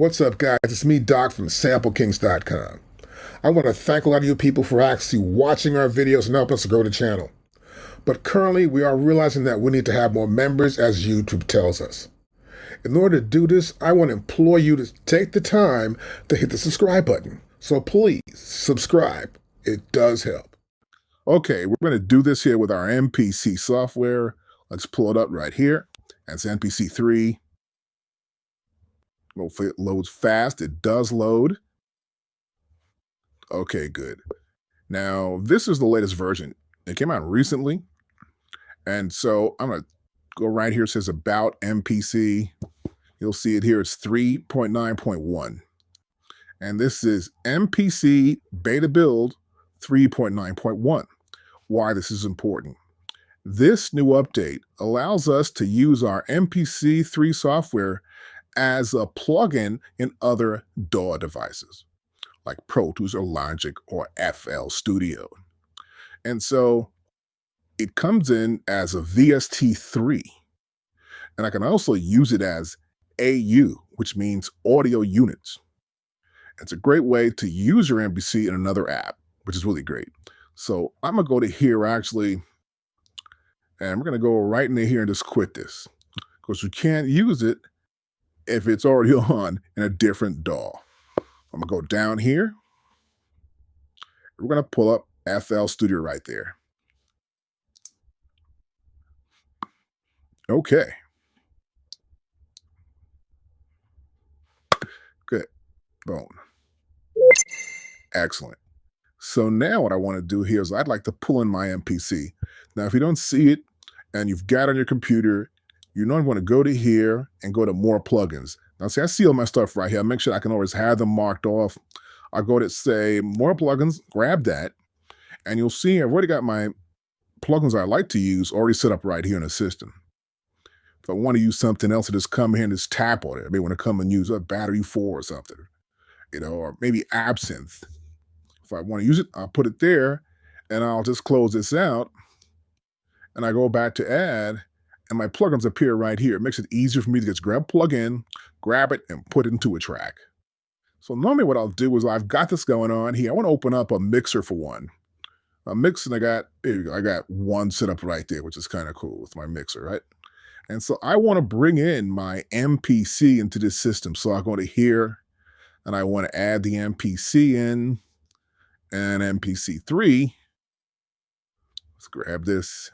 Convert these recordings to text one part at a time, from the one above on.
What's up, guys? It's me, Doc, from SampleKings.com. I want to thank a lot of you people for actually watching our videos and helping us to grow the channel. But currently, we are realizing that we need to have more members, as YouTube tells us. In order to do this, I want to implore you to take the time to hit the subscribe button. So please, subscribe. It does help. Okay, we're going to do this here with our MPC software. Let's pull it up right here. That's MPC 3. Hopefully it loads fast. It does load. Okay, good. Now, this is the latest version. It came out recently. And so I'm going to go right here. It says About MPC. You'll see it here. It's 3.9.1. And this is MPC Beta Build 3.9.1. Why this is important. This new update allows us to use our MPC 3 software as a plugin in other DAW devices, like Pro Tools or Logic or FL Studio. And so it comes in as a VST3. And I can also use it as AU, which means audio units. It's a great way to use your MPC in another app, which is really great. So I'm going to go to here actually, and we're going to go right in here and just quit this because you can't use it if it's already on in a different DAW. I'm going to go down here. We're going to pull up FL Studio right there. Okay. Good. Boom. Excellent. So now what I want to do here is I'd like to pull in my MPC. Now, if you don't see it and you've got it on your computer, you know, I want to go to here and go to more plugins. Now, see, I see all my stuff right here. I make sure I can always have them marked off. I go to say more plugins, grab that, and you'll see I've already got my plugins I like to use already set up right here in the system. If I want to use something else, I just come here and just tap on it. I may want to come and use a Battery 4 or something, you know, or maybe Absinthe. If I want to use it, I'll put it there, and I'll just close this out, and I go back to add, and my plugins appear right here. It makes it easier for me to just grab plugin, grab it, and put it into a track. So normally what I'll do is I've got this going on here. I want to open up a mixer for one. A mixer, and I got one set up right there, which is kind of cool with my mixer, right? And so I want to bring in my MPC into this system. So I go to here, and I want to add the MPC in, and MPC 3. Let's grab this.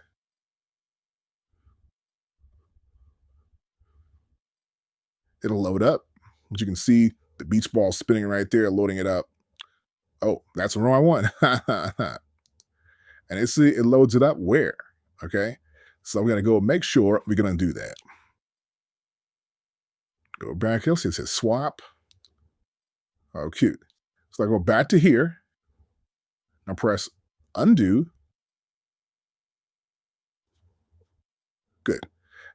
It'll load up. As you can see, the beach ball spinning right there, loading it up. Oh, that's the wrong one. And it loads it up where? Okay. So I'm going to go make sure we're going to do that. Go back here. See, it says swap. Oh, cute. So I go back to here. Now press undo. Good.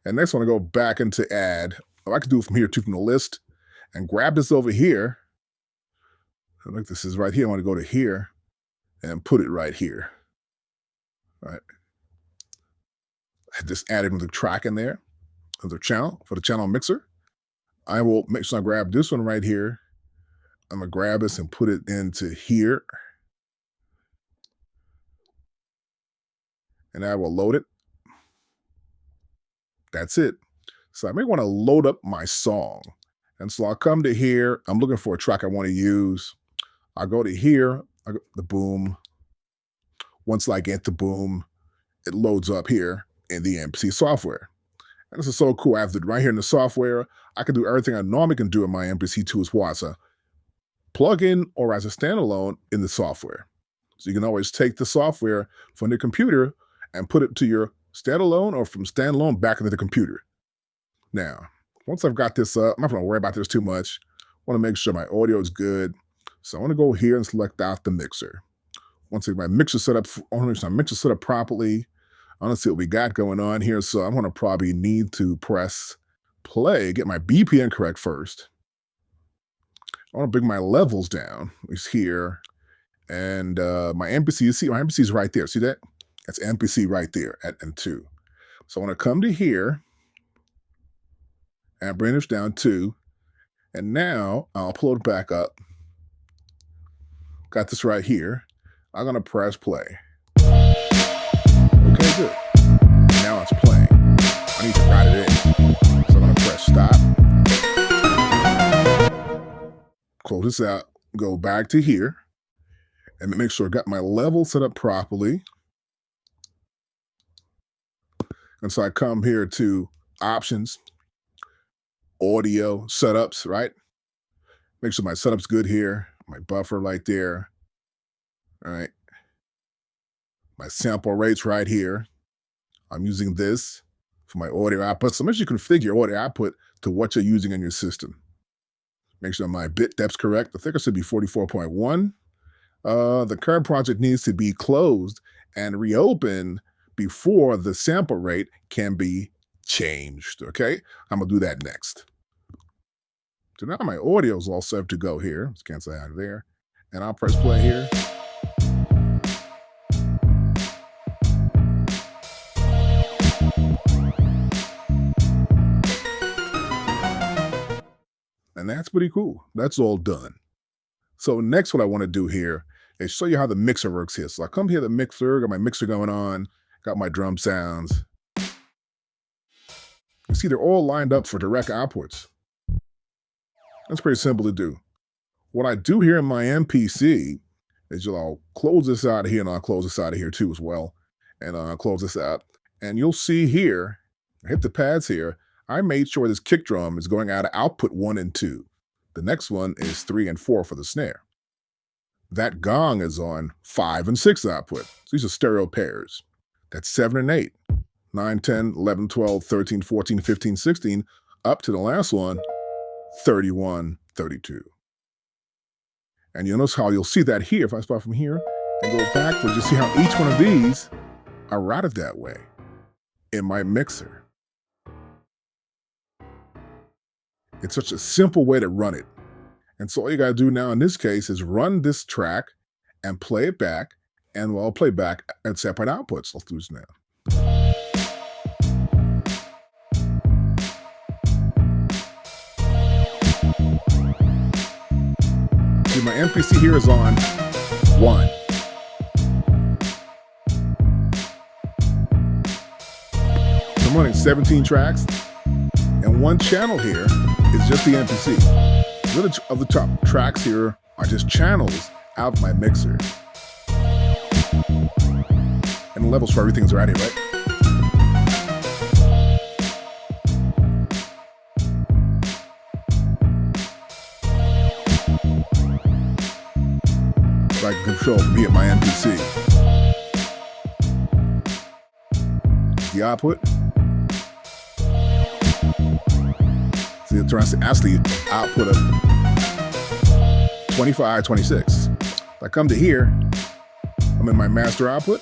And next one, I go back into add. Oh, I can do it from here too, from the list, and grab this over here. Like this is right here. I want to go to here and put it right here. All right. I just added the track in there, the channel for the channel mixer. I will make sure I grab this one right here. I'm gonna grab this and put it into here. And I will load it. That's it. So I may want to load up my song. And so I'll come to here. I'm looking for a track I want to use. I'll go to here, the boom. Once I get the boom, it loads up here in the MPC software. And this is so cool. I have it right here in the software. I can do everything I normally can do in my MPC 2 as well as a plugin or as a standalone in the software. So you can always take the software from the computer and put it to your standalone or from standalone back into the computer. Now, once I've got this up, I'm not going to worry about this too much. I want to make sure my audio is good. So I want to go here and select out the mixer. Once I get my mixer set up, I want to make sure my mixer set up properly. I want to see what we got going on here. So I'm going to probably need to press play, get my BPM correct first. I want to bring my levels down. It's here. And my MPC, you see my MPC is right there. See that? That's MPC right there at M2. So I want to come to here and bring this down to And now I'll upload back up. Got this right here. I'm going to press play. Okay, good. Now it's playing. I need to write it in. So I'm going to press stop. Close this out. Go back to here. And make sure I got my level set up properly. And so I come here to options, audio, setups, right? Make sure my setup's good here. My buffer right there. All right. My sample rates right here. I'm using this for my audio output. So make sure you configure your audio output to what you're using in your system. Make sure my bit depth's correct. The thickness should be 44.1. The current project needs to be closed and reopened before the sample rate can be changed, okay? I'm gonna do that next. So now my audio is all set to go here. Let's cancel out of there. And I'll press play here. And that's pretty cool. That's all done. So next what I want to do here is show you how the mixer works here. So I come here, the mixer, got my mixer going on, got my drum sounds. You see they're all lined up for direct outputs. That's pretty simple to do. What I do here in my MPC is I'll close this out of here and I'll close this out of here too as well. And I'll close this out. And you'll see here, I hit the pads here, I made sure this kick drum is going out of output 1 and 2. The next one is 3 and 4 for the snare. That gong is on 5 and 6 output. So these are stereo pairs. That's 7 and 8, 9, 10, 11, 12, 13, 14, 15, 16, up to the last one, 31, 32. And you'll notice how you'll see that here. If I start from here and go backwards, you see how each one of these are routed that way in my mixer. It's such a simple way to run it. And so all you gotta do now in this case is run this track and play it back, and we'll play back at separate outputs. Let's do this now. See, my MPC here is on 1. So I'm running 17 tracks, and one channel here is just the MPC. The other of the top tracks here are just channels out of my mixer. And the levels for everything's already, right? So I can control from here my MPC. The output. See, it turns to actually output of 25, 26. If I come to here, I'm in my master output,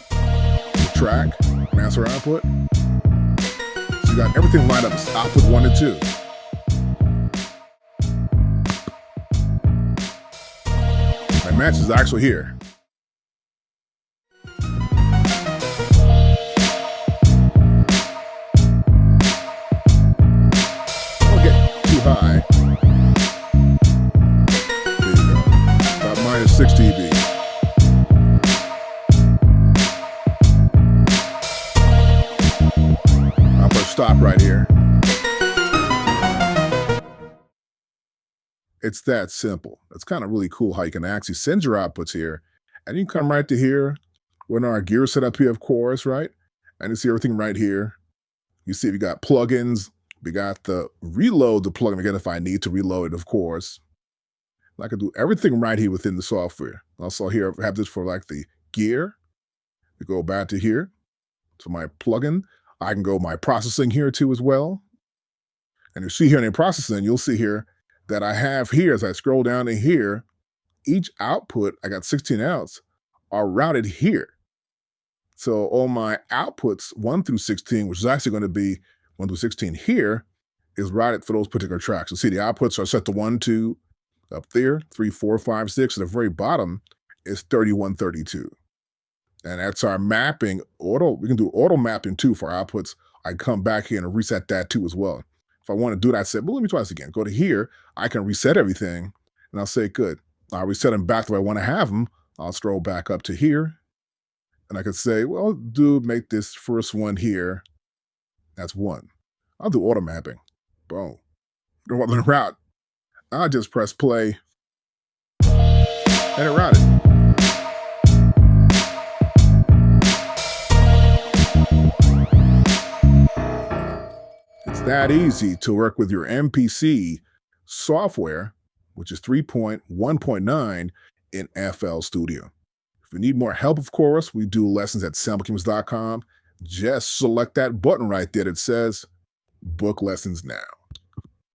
track, master output. So you got everything lined up, output 1 and 2. My match is actually here. High. There you go. About minus 6 dB. I'll put stop right here. It's that simple. It's kind of really cool how you can actually send your outputs here, and you can come right to here. We're in our gear set up here, of course, right? And you see everything right here. You see we got plugins. We got the reload the plugin again if I need to reload it, of course. I can do everything right here within the software. Also here, I have this for like the gear. We go back to here to my plugin. I can go my processing here too as well. And you see here in the processing, you'll see here that I have here, as I scroll down to here, each output, I got 16 outs, are routed here. So all my outputs 1 through 16, which is actually going to be 1 through 16 here, is routed for those particular tracks. You see the outputs are set to 1, 2, up there, 3, 4, 5, 6. At the very bottom is 31, 32. And that's our mapping. We can do auto mapping too for outputs. I come back here and reset that too as well. If I want to do that, I say, well, let me try this again. Go to here. I can reset everything. And I'll say, good. I'll reset them back to where I want to have them. I'll scroll back up to here. And I could say, well, make this first one here. That's 1. I'll do auto mapping. Boom. Don't want to route. I'll just press play. And it routed. It's that easy to work with your MPC software, which is 3.1.9 in FL Studio. If you need more help, of course, we do lessons at samplegamers.com. Just select that button right there that says Book Lessons Now.